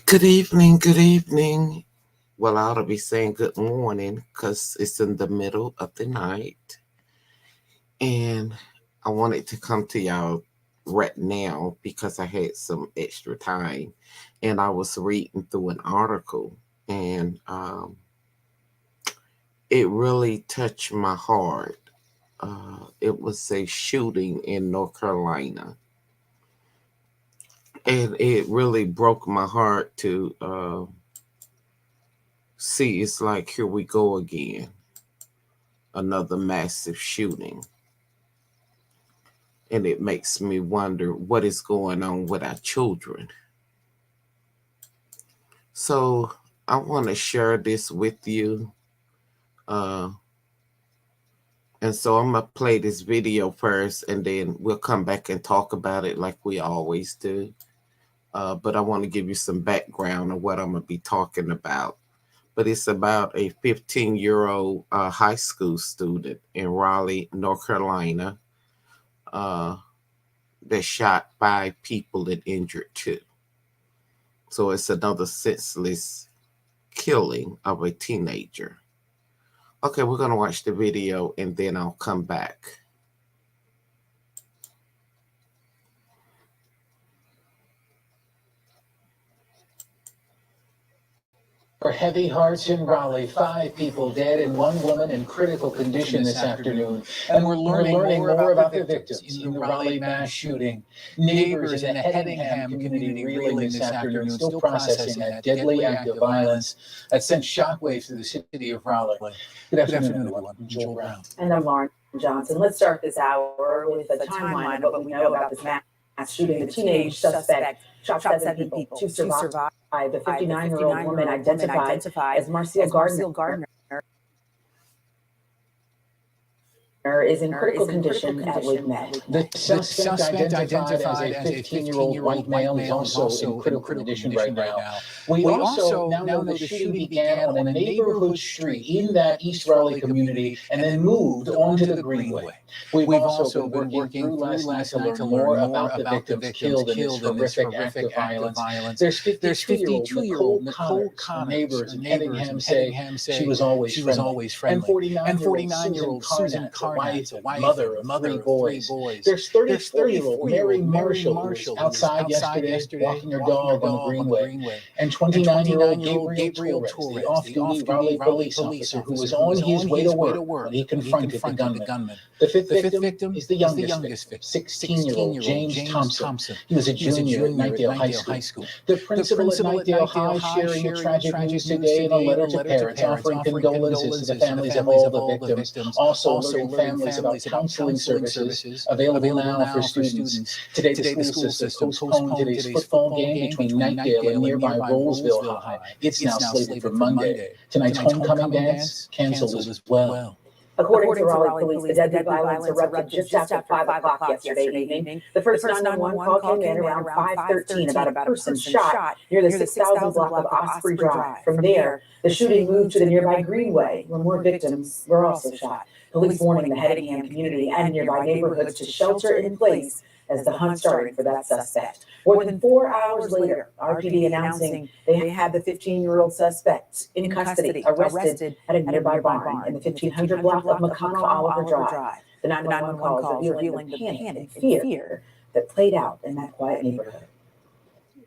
Good evening, good evening. Well, I ought to be saying good morning because it's in the middle of the night. And I wanted to come to y'all right now because I had some extra time. And I was reading through an article and it really touched my heart. It was a shooting in North Carolina. And it really broke my heart to see. It's like, here we go again. Another massive shooting. And it makes me wonder what is going on with our children. So I want to share this with you. And so I'm going to play this video first, and then we'll come back and talk about it like we always do. But I want to give you some background on what I'm going to be talking about. But it's about a 15-year-old high school student in Raleigh, North Carolina, that shot 5 people and injured 2. So it's another senseless killing of a teenager. Okay, we're going to watch the video and then I'll come back. For heavy hearts in Raleigh, 5 people dead and 1 woman in critical condition this afternoon. And we're learning more about the victims in the Raleigh mass shooting. Neighbors in the Hedingham community reeling this afternoon, still processing that deadly act of violence that sent shockwaves through the city of Raleigh. Good afternoon, everyone. I'm Joel Brown. And I'm Lauren Johnson. Let's start this hour with a timeline of what we know about this mass shooting. The teenage suspect shot 7 people to survive. The 59-year-old woman identified as Marcia Gardner is in critical condition at Wake Med. The suspect identified as a 15-year-old white male is also in critical condition right now. We also now know the shooting began on a neighborhood street in that East Raleigh community and then moved onto the Greenway. We've also been working through last night to learn more about the victims killed in this horrific act of violence. There's 52-year-old Nicole Connors. Neighbors in Hedingham say she was always friendly. And 49-year-old Susan Carnett, wife, mother of 3 boys. There's 34-year-old Mary Marshall, who was outside yesterday walking her dog on the Greenway. And 29-year-old Gabriel Torres, the off-duty Raleigh police officer who was on his way to work when he confronted the gunman. The fifth victim is the youngest victim, 16-year-old James Thompson. He was a junior at Knightdale High School. The principal at Knightdale High sharing the tragic news today in a letter to parents, offering condolences to the families of all the victims, also alerting families about counseling services available now for students. Today, the school system postponed today's football game between Knightdale and nearby Rolesville High. It's now slated for Monday. Tonight's homecoming dance canceled as well. According to Raleigh police, the deadly violence erupted just after 5 o'clock yesterday evening. The first 911 call came in around 5:13 about a person shot near the 6,000 block of Osprey Drive. From there, the shooting moved to the nearby Greenway, where more victims were also shot. Police warning the Hedingham community and nearby neighborhoods to shelter in place as the hunt started for that suspect. More than 4 hours later, RPD announcing they had the 15-year-old suspect in custody, arrested at a nearby barn in the 1500 block of McConnell Oliver Drive. The 911 calls revealing the panic and fear that played out in that quiet neighborhood.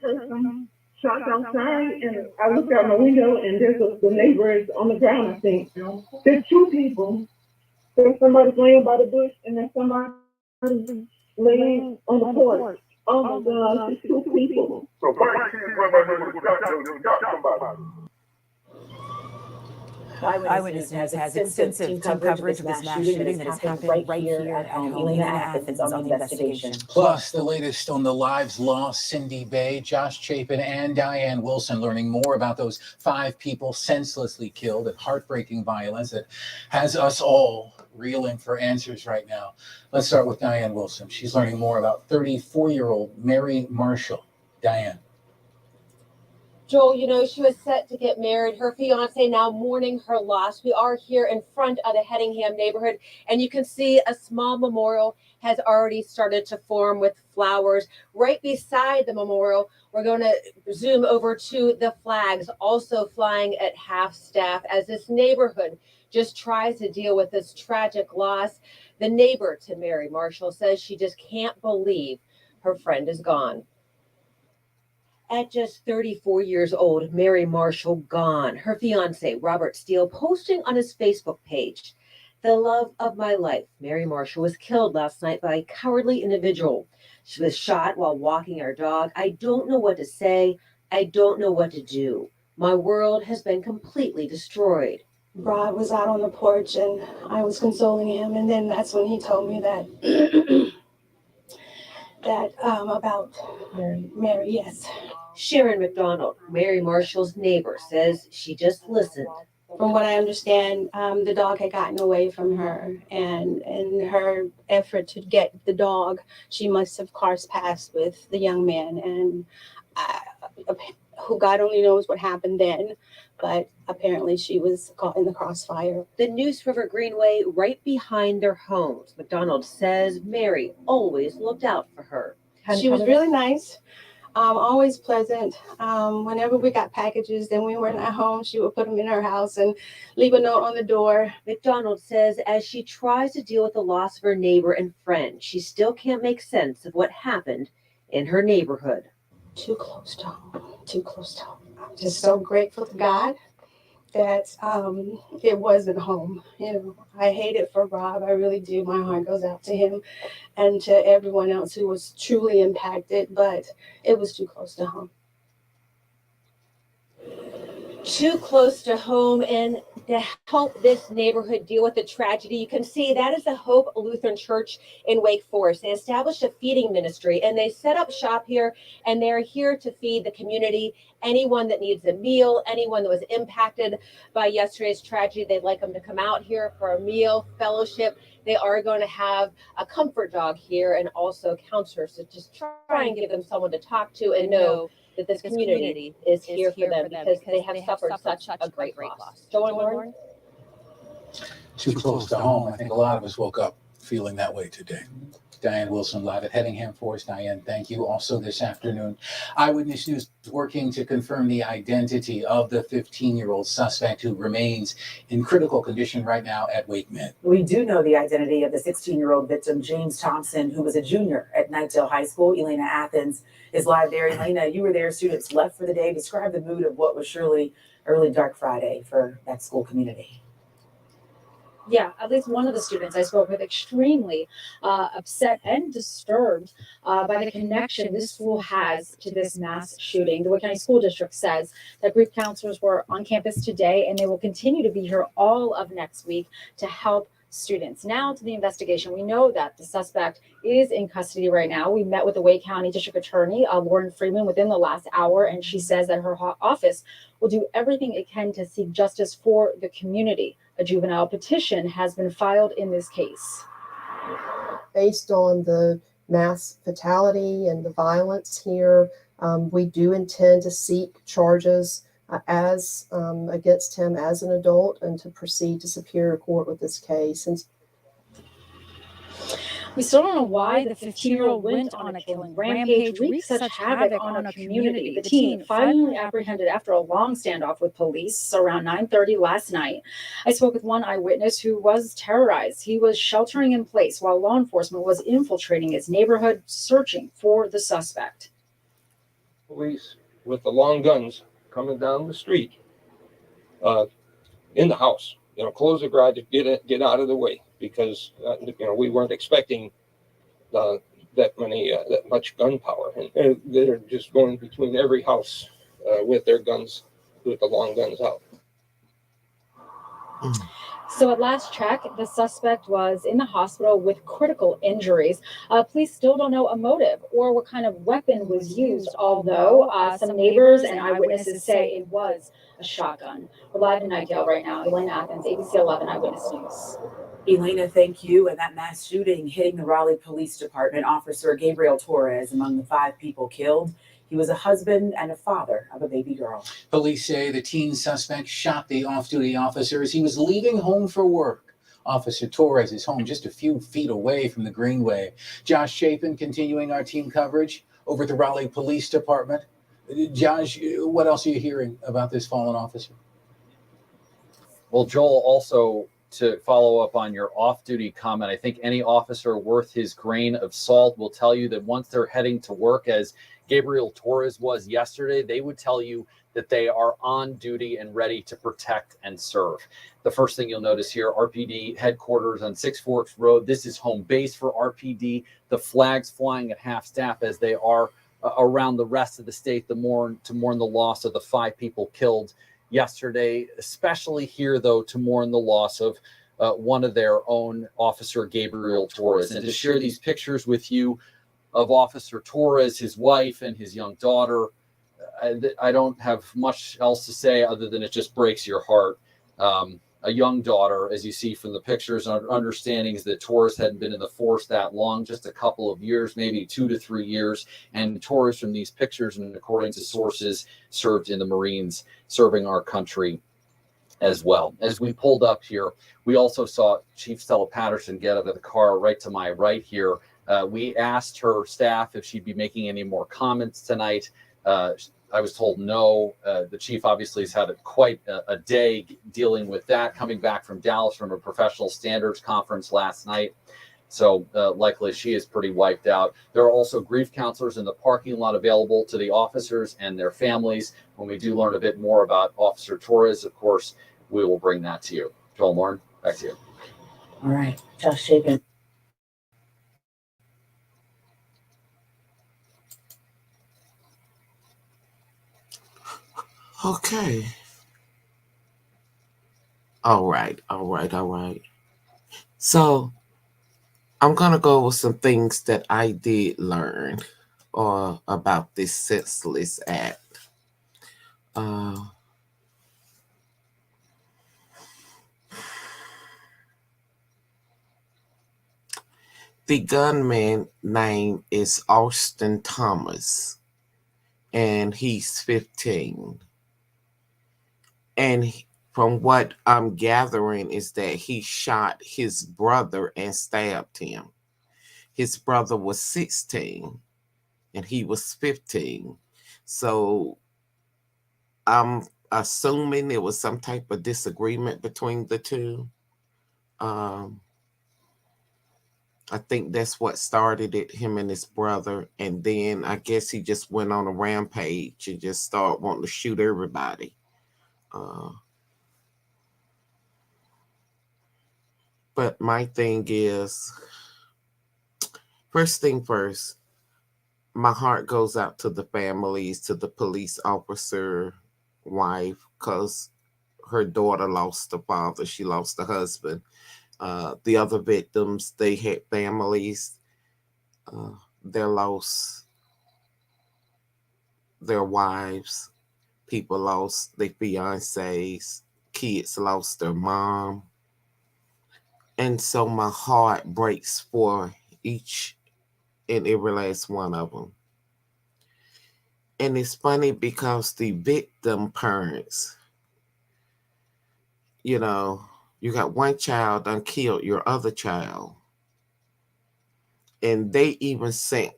Shots outside, and I looked out my window, and there's the neighbor is on the ground. I think there's 2 people. There's somebody laying by the bush, and there's somebody laying on the porch. Oh my gosh, it's two people. So my kids went by there and got somebody. Eyewitness News has extensive team coverage of this mass shooting that has happened right here at home. Elena Athens on the investigation. Plus, the latest on the lives lost, Cindy Bay, Josh Chapin, and Diane Wilson, learning more about those 5 people senselessly killed in heartbreaking violence that has us all reeling for answers right now. Let's start with Diane Wilson. She's learning more about 34-year-old Mary Marshall. Diane. Joel, you know, she was set to get married. Her fiance now mourning her loss. We are here in front of the Hedingham neighborhood, and you can see a small memorial has already started to form with flowers. Right beside the memorial, we're going to zoom over to the flags, also flying at half staff as this neighborhood just tries to deal with this tragic loss. The neighbor to Mary Marshall says she just can't believe her friend is gone. At just 34 years old, Mary Marshall gone. Her fiance, Robert Steele, posting on his Facebook page, "The love of my life, Mary Marshall, was killed last night by a cowardly individual. She was shot while walking our dog. I don't know what to say. I don't know what to do. My world has been completely destroyed." Rod was out on the porch and I was consoling him, and then that's when he told me that about Mary, yes. Sharon McDonald, Mary Marshall's neighbor, says she just listened. From what I understand, the dog had gotten away from her, and in her effort to get the dog, she must have crossed paths with the young man, and who God only knows what happened then, but apparently she was caught in the crossfire. The Neuse River Greenway right behind their homes. McDonald says Mary always looked out for her. She was really nice. Always pleasant. Whenever we got packages, then we weren't at home, she would put them in her house and leave a note on the door. McDonald says as she tries to deal with the loss of her neighbor and friend, she still can't make sense of what happened in her neighborhood. Too close to home. Too close to home. I'm just so grateful to God that it wasn't home. You know, I hate it for Rob. I really do. My heart goes out to him and to everyone else who was truly impacted, but it was too close to home. Too close to home, and to help this neighborhood deal with the tragedy, you can see that is the Hope Lutheran Church in Wake Forest. They established a feeding ministry and they set up shop here, and they're here to feed the community. Anyone that needs a meal, anyone that was impacted by yesterday's tragedy, they'd like them to come out here for a meal, fellowship. They are going to have a comfort dog here and also counselors to just try and give them someone to talk to and know that this community is here for them because they have suffered such a great loss. Joel Warren? Too close to home. I think a lot of us woke up feeling that way today. Diane Wilson live at Hedingham Forest. Diane, thank you. Also this afternoon, Eyewitness News is working to confirm the identity of the 15-year-old suspect who remains in critical condition right now at Wake Med. We do know the identity of the 16-year-old victim, James Thompson, who was a junior at Knightdale High School. Elena Athens is live there. Elena, you were there. Students left for the day. Describe the mood of what was surely early dark Friday for that school community. Yeah, at least one of the students I spoke with extremely upset and disturbed by the connection this school has to this mass shooting. The Wake County School District says that grief counselors were on campus today and they will continue to be here all of next week to help students. Now to the investigation. We know that the suspect is in custody right now. We met with the Wake County District Attorney, Lauren Freeman, within the last hour, and she says that her office will do everything it can to seek justice for the community. A juvenile petition has been filed in this case. Based on the mass fatality and the violence here, we do intend to seek charges against him as an adult and to proceed to Superior Court with this case. And we still don't know why the 15-year-old went on a killing rampage, wreaked such havoc on our community. The teen finally apprehended after a long standoff with police around 9:30 last night. I spoke with one eyewitness who was terrorized. He was sheltering in place while law enforcement was infiltrating his neighborhood, searching for the suspect. Police with the long guns coming down the street, in the house, close the garage, get out of the way, because we weren't expecting the that much gunpowder, and they're just going between every house with their guns, with the long guns out. So at last check, the suspect was in the hospital with critical injuries. Police still don't know a motive or what kind of weapon was used, although some neighbors and eyewitnesses say it was a shotgun. We're live in Nightdale right now. Elaine Athens, ABC 11 Eyewitness News. Elena, thank you. And that mass shooting hitting the Raleigh Police Department, Officer Gabriel Torres among the 5 people killed. He was a husband and a father of a baby girl. Police say the teen suspect shot the off-duty officer as he was leaving home for work. Officer Torres is home just a few feet away from the Greenway. Josh Chapin continuing our team coverage over at the Raleigh Police Department. Josh, what else are you hearing about this fallen officer? Well, Joel, also to follow up on your off-duty comment, I think any officer worth his grain of salt will tell you that once they're heading to work, as Gabriel Torres was yesterday, they would tell you that they are on duty and ready to protect and serve. The first thing you'll notice here, RPD headquarters on Six Forks Road. This is home base for RPD. The flags flying at half staff as they are around the rest of the state to mourn the loss of the 5 people killed yesterday, especially here, though, to mourn the loss of one of their own, Officer Gabriel Torres. And to share these pictures with you of Officer Torres, his wife, and his young daughter, I don't have much else to say other than it just breaks your heart. A young daughter, as you see from the pictures, our understanding is that Torres hadn't been in the force that long, just a couple of years, maybe 2 to 3 years. And Torres, from these pictures, and according to sources, served in the Marines, serving our country as well. As we pulled up here, we also saw Chief Stella Patterson get out of the car right to my right here. We asked her staff if she'd be making any more comments tonight. I was told no. The chief obviously has had quite a day dealing with that, coming back from Dallas from a professional standards conference last night. So likely she is pretty wiped out. There are also grief counselors in the parking lot available to the officers and their families. When we do learn a bit more about Officer Torres, of course, we will bring that to you. Joel, Lauren, back to you. All right, Josh Chapin. Okay. All right. So I'm going to go over some things that I did learn about this senseless act. The gunman name is Austin Thomas, and he's 15. And from what I'm gathering is that he shot his brother and stabbed him. His brother was 16 and he was 15. So I'm assuming there was some type of disagreement between the two. I think that's what started it, him and his brother. And then I guess he just went on a rampage and just started wanting to shoot everybody. But my thing is, first thing first, my heart goes out to the families, to the police officer wife, because her daughter lost the father, she lost the husband. The other victims, they had families. They lost their wives. People lost their fiancés. Kids lost their mom. And so my heart breaks for each and every last one of them. And it's funny because the victim parents, you got one child done killed your other child. And they even sent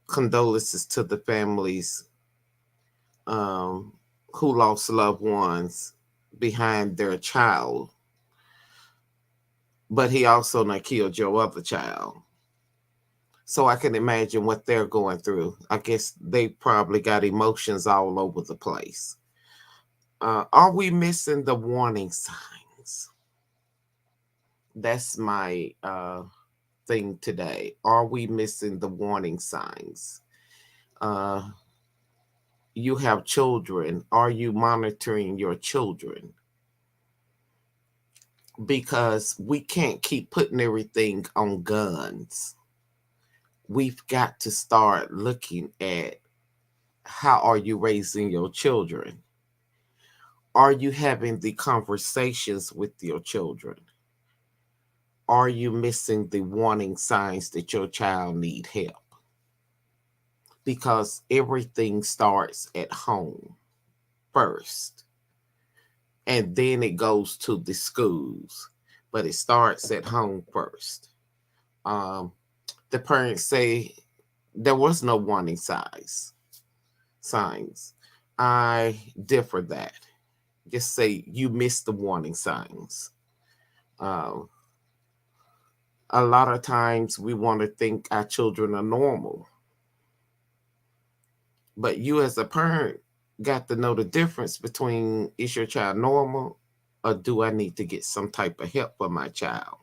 condolences to the families who lost loved ones behind their child. But he also done killed your other child. So I can imagine what they're going through. I guess they probably got emotions all over the place. Are we missing the warning signs? That's my thing today. Are we missing the warning signs? Uh, you have children. Are you monitoring your children? Because we can't keep putting everything on guns. We've got to start looking at how are you raising your children? Are you having the conversations with your children? Are you missing the warning signs that your child need help? Because everything starts at home first, and then it goes to the schools, but it starts at home first. Um, the parents say there was no warning signs. I differ that. Just say you missed the warning signs. Um, a lot of times we want to think our children are normal, but you as a parent got to know the difference between, is your child normal, or do I need to get some type of help for my child?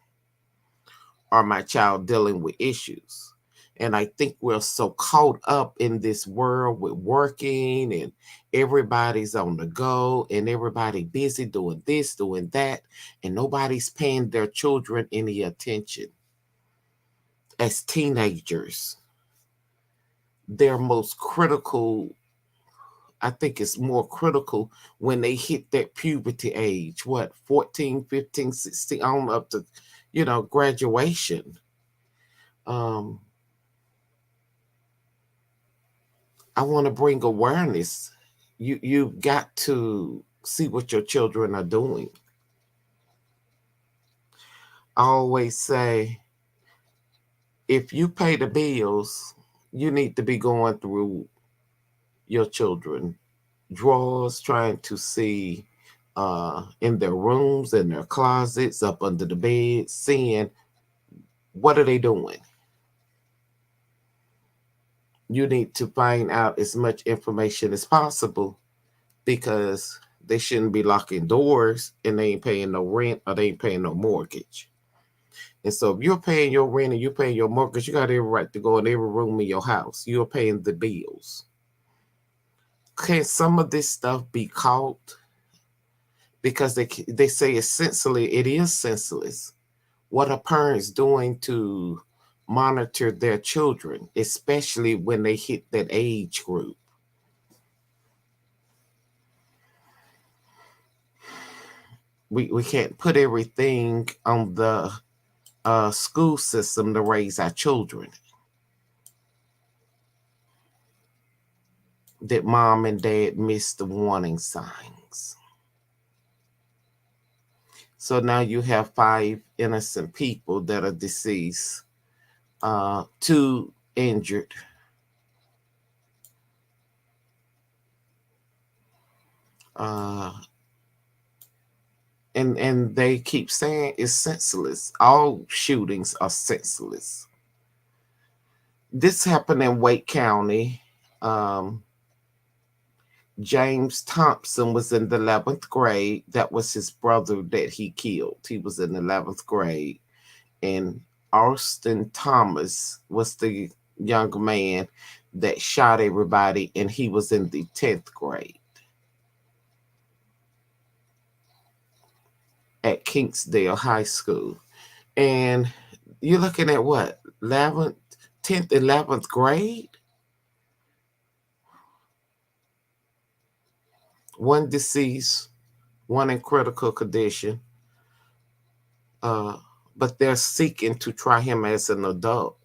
Or my child dealing with issues? And I think we're so caught up in this world with working, and everybody's on the go and everybody busy doing this, doing that, and nobody's paying their children any attention. As teenagers, their most critical, I think it's more critical when they hit that puberty age, what, 14, 15, 16, on up to, graduation. Um, I want to bring awareness. You've got to see what your children are doing. I always say, if you pay the bills, you need to be going through your children drawers, trying to see in their rooms, in their closets, up under the bed, seeing what are they doing. You need to find out as much information as possible, because they shouldn't be locking doors and they ain't paying no rent or they ain't paying no mortgage. And so if you're paying your rent and you're paying your mortgage, you got every right to go in every room in your house. You're paying the bills. Can some of this stuff be caught? Because they say it's senseless. It is senseless. What are parents doing to monitor their children, especially when they hit that age group? We can't put everything on the school system to raise our children. That mom and dad missed the warning signs. So now you have 5 innocent people that are deceased, 2 injured. And they keep saying it's senseless. All shootings are senseless. This happened in Wake County. James Thompson was in the 11th grade. That was his brother that he killed. He was in the 11th grade. And Austin Thomas was the young man that shot everybody, and he was in the 10th grade at Kingsdale High School. And you're looking at what, 11th, 10th, 11th grade? One deceased, one in critical condition. But they're seeking to try him as an adult.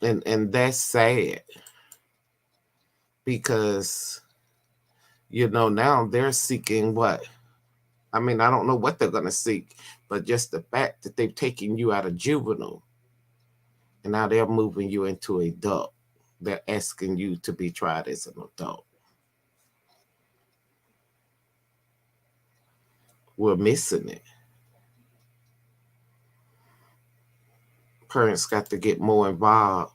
And that's sad, because now they're seeking what? I mean, I don't know what they're going to seek, but just the fact that they've taken you out of juvenile and now they're moving you into adult. They're asking you to be tried as an adult. We're missing it. Parents got to get more involved.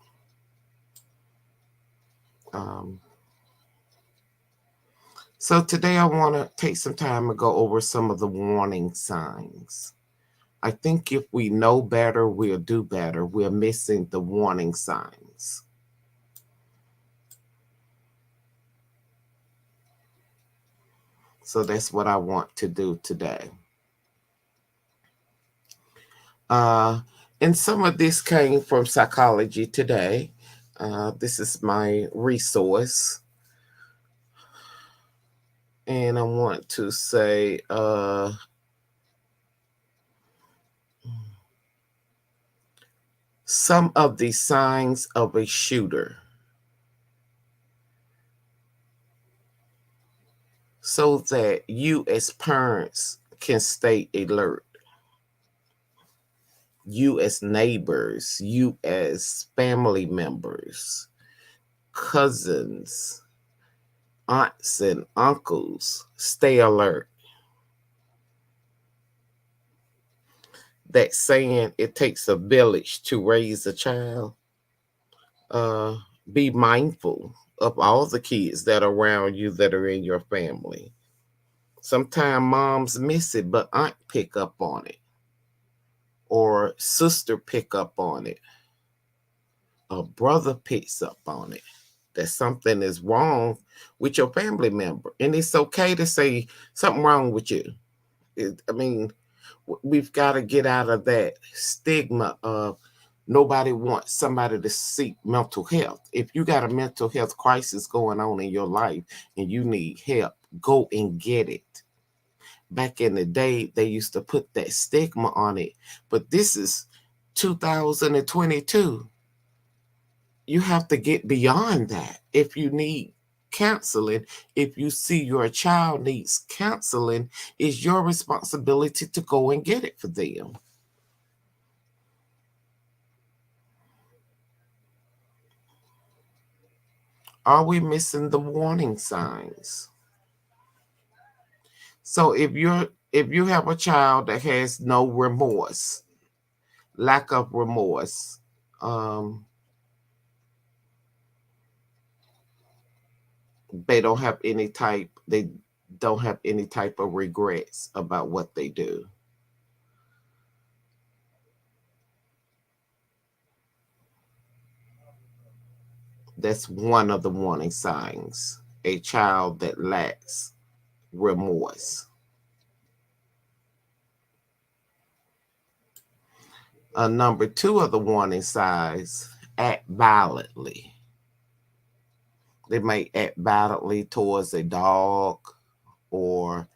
So today I want to take some time to go over some of the warning signs. I think if we know better, we'll do better. We're missing the warning signs. So that's what I want to do today. And some of this came from Psychology Today. This is my resource. And I want to say some of the signs of a shooter, so that you as parents can stay alert. You as neighbors, you as family members, cousins, aunts and uncles, stay alert. That saying, it takes a village to raise a child. Uh, be mindful of all the kids that are around you that are in your family. Sometimes moms miss it, but aunt pick up on it, or sister pick up on it, a brother picks up on it, that something is wrong with your family member. And it's okay to say something wrong with you. I mean, we've got to get out of that stigma of nobody wants somebody to seek mental health. If you got a mental health crisis going on in your life and you need help, go and get it. Back in the day, they used to put that stigma on it, but this is 2022. You have to get beyond that. If you need counseling, if you see your child needs counseling, it's your responsibility to go and get it for them. Are we missing the warning signs? So if you have a child that has no remorse, lack of remorse, they don't have any type of regrets about what they do. That's one of the warning signs. A child that lacks remorse. Number two of the warning signs, act violently. They may act violently towards a dog, or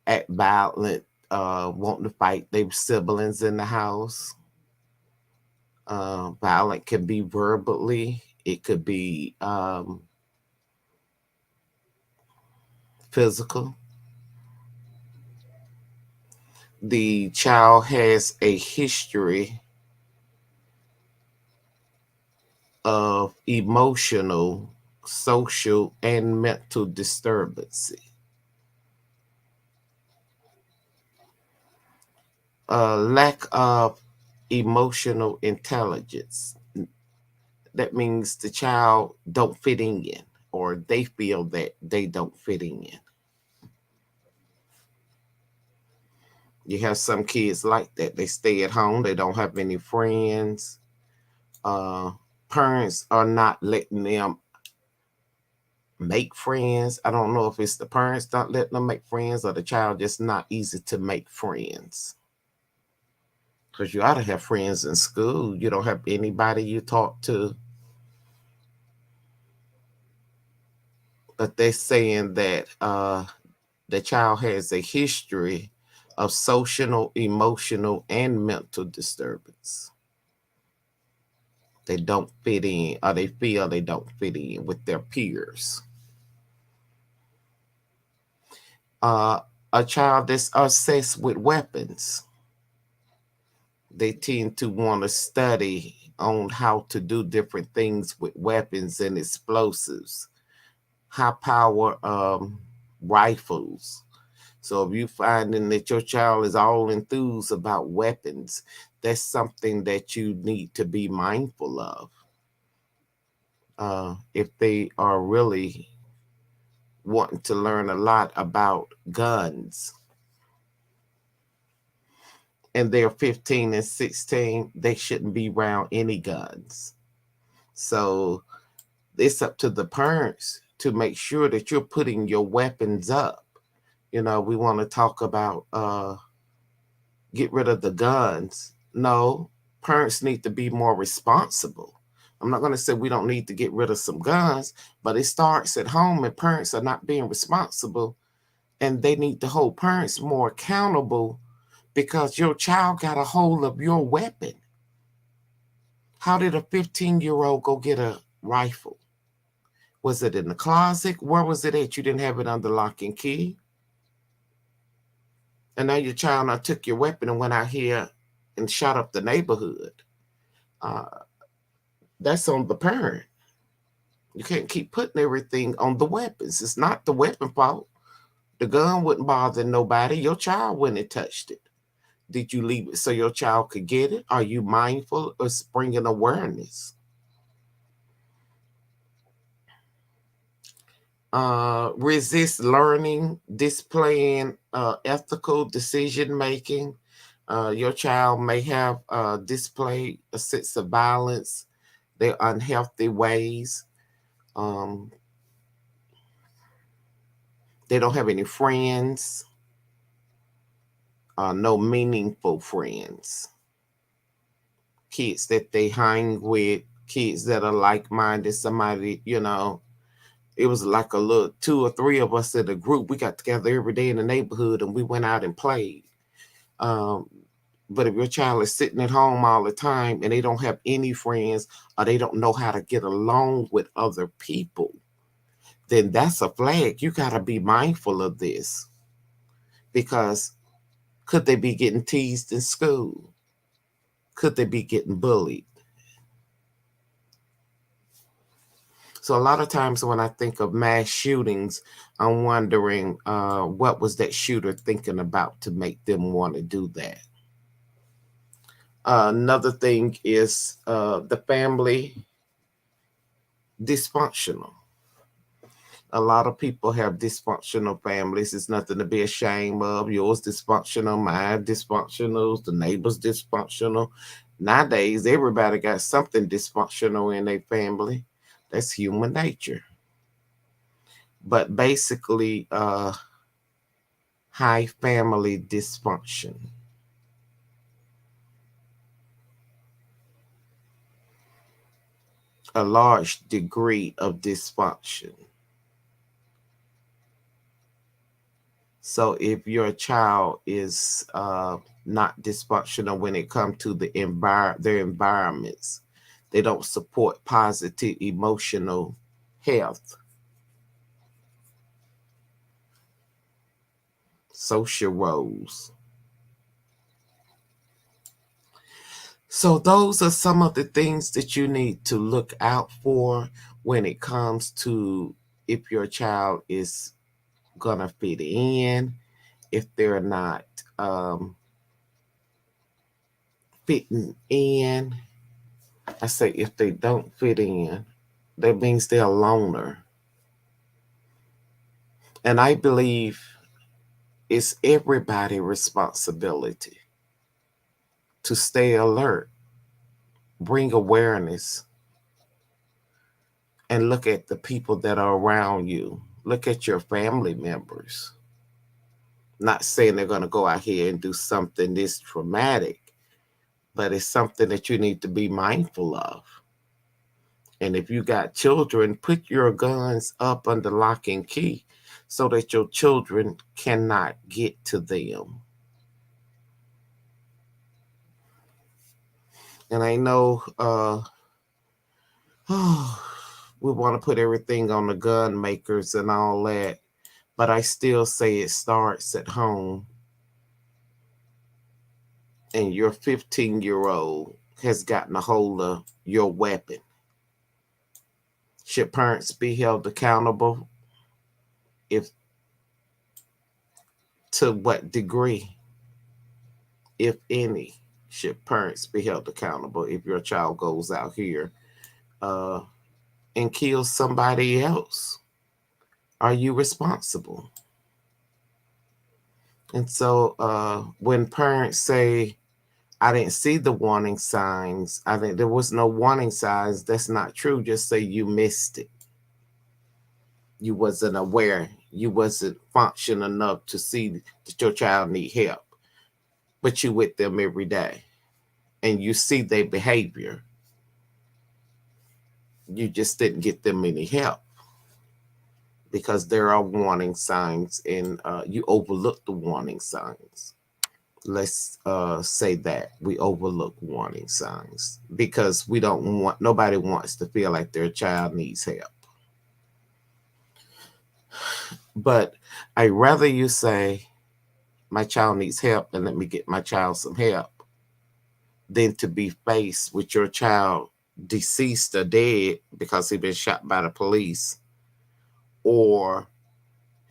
act violent, wanting to fight their siblings in the house. Violent can be verbally, it could be physical. The child has a history of emotional, social, and mental disturbance. Lack of emotional intelligence. That means the child don't fit in, or they feel that they don't fit in. You have some kids like that. They stay at home. They don't have any friends. Uh, Parents are not letting them make friends. I don't know if it's the parents not letting them make friends, or the child just not easy to make friends. Because you ought to have friends in school. You don't have anybody you talk to. But they're saying that the child has a history of social, emotional, and mental disturbance. They don't fit in, or they feel they don't fit in with their peers. Uh, a child that's obsessed with weapons. They tend to want to study on how to do different things with weapons and explosives, high power rifles. So if you finding that your child is all enthused about weapons, that's something that you need to be mindful of. If they are really wanting to learn a lot about guns. and they're 15 and 16, they shouldn't be around any guns. So it's up to the parents to make sure that you're putting your weapons up. You know, we want to talk about get rid of the guns. No, parents need to be more responsible. I'm not going to say we don't need to get rid of some guns, but it starts at home and parents are not being responsible, and they need to hold parents more accountable because your child got a hold of your weapon. How did a 15-year-old go get a rifle? Was it in the closet? Where was it at? You didn't have it under lock and key. And now your child now took your weapon and went out here and shot up the neighborhood. Uh, that's on the parent. You can't keep putting everything on the weapons. It's not the weapon fault. The gun wouldn't bother nobody. Your child wouldn't have touched it. Did you leave it so your child could get it? Are you mindful of bringing awareness? Resist learning, displaying ethical decision making. Your child may have displayed a sense of violence, their unhealthy ways. They don't have any friends, no meaningful friends. Kids that they hang with, kids that are like-minded, somebody, you know, it was like a little 2 or 3 of us in a group. We got together every day in the neighborhood and we went out and played. But if your child is sitting at home all the time and they don't have any friends or they don't know how to get along with other people, then that's a flag. You got to be mindful of this, because could they be getting teased in school? Could they be getting bullied? So a lot of times when I think of mass shootings, I'm wondering what was that shooter thinking about to make them want to do that? Another thing is the family dysfunctional. A lot of people have dysfunctional families. It's nothing to be ashamed of. Yours dysfunctional, mine dysfunctional, the neighbors dysfunctional. Nowadays, everybody got something dysfunctional in their family. That's human nature. But basically, high family dysfunction. A large degree of dysfunction. So if your child is not dysfunctional when it comes to their environments, they don't support positive emotional health, social roles. So those are some of the things that you need to look out for when it comes to if your child is gonna fit in, if they're not fitting in. I say if they don't fit in, that means they're a loner. And I believe it's everybody's responsibility to stay alert, bring awareness, and look at the people that are around you. Look at your family members. Not saying they're going to go out here and do something this traumatic, but it's something that you need to be mindful of. And if you got children, put your guns up under lock and key so that your children cannot get to them. And I know we want to put everything on the gun makers and all that, but I still say it starts at home. And your 15-year-old has gotten a hold of your weapon. Should parents be held accountable? If to what degree, if any, should parents be held accountable if your child goes out here and kills somebody else? Are you responsible? And so when parents say I didn't see the warning signs. I think there was no warning signs. That's not true. Just say you missed it. You wasn't aware. You wasn't functional enough to see that your child need help. But you with them every day. And you see their behavior. You just didn't get them any help. Because there are warning signs and you overlook the warning signs. Let's say that we overlook warning signs because we don't want, nobody wants to feel like their child needs help. But I'd rather you say, my child needs help and let me get my child some help than to be faced with your child deceased or dead because he been shot by the police, or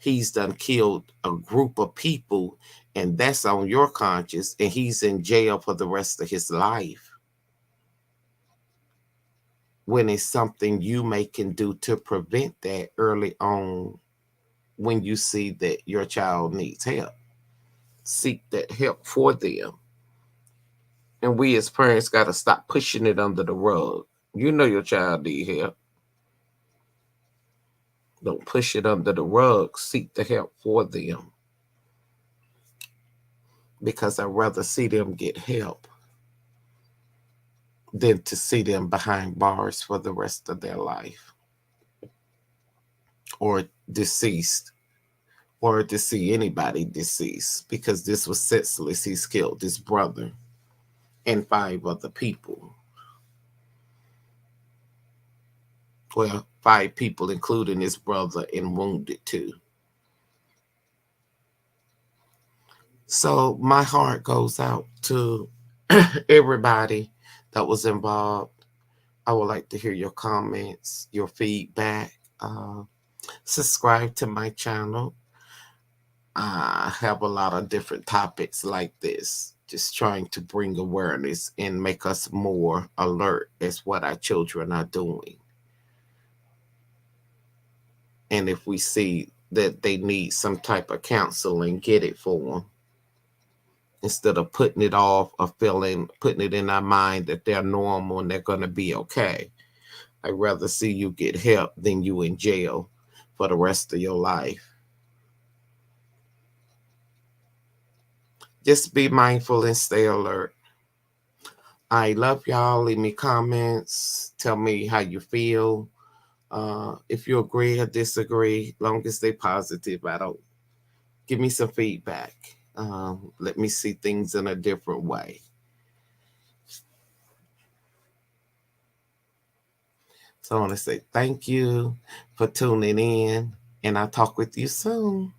he's done killed a group of people and that's on your conscience and he's in jail for the rest of his life, when it's something you may can do to prevent that early on. When you see that your child needs help, seek that help for them. And we as parents got to stop pushing it under the rug. You know your child need help. Don't push it under the rug. Seek the help for them. Because I'd rather see them get help than to see them behind bars for the rest of their life, or deceased, or to see anybody deceased, because this was senseless. He's killed his brother and 5 other people. Well, 5 people, including his brother, and wounded 2. So my heart goes out to everybody that was involved. I would like to hear your comments, your feedback. Subscribe to my channel. I have a lot of different topics like this, just trying to bring awareness and make us more alert as what our children are doing. And if we see that they need some type of counseling, get it for them. Instead of putting it off or putting it in our mind that they're normal and they're going to be okay. I'd rather see you get help than you in jail for the rest of your life. Just be mindful and stay alert. I love y'all. Leave me comments. Tell me how you feel. If you agree or disagree, long as they positive, give me some feedback. Let me see things in a different way. So I want to say thank you for tuning in, and I'll talk with you soon.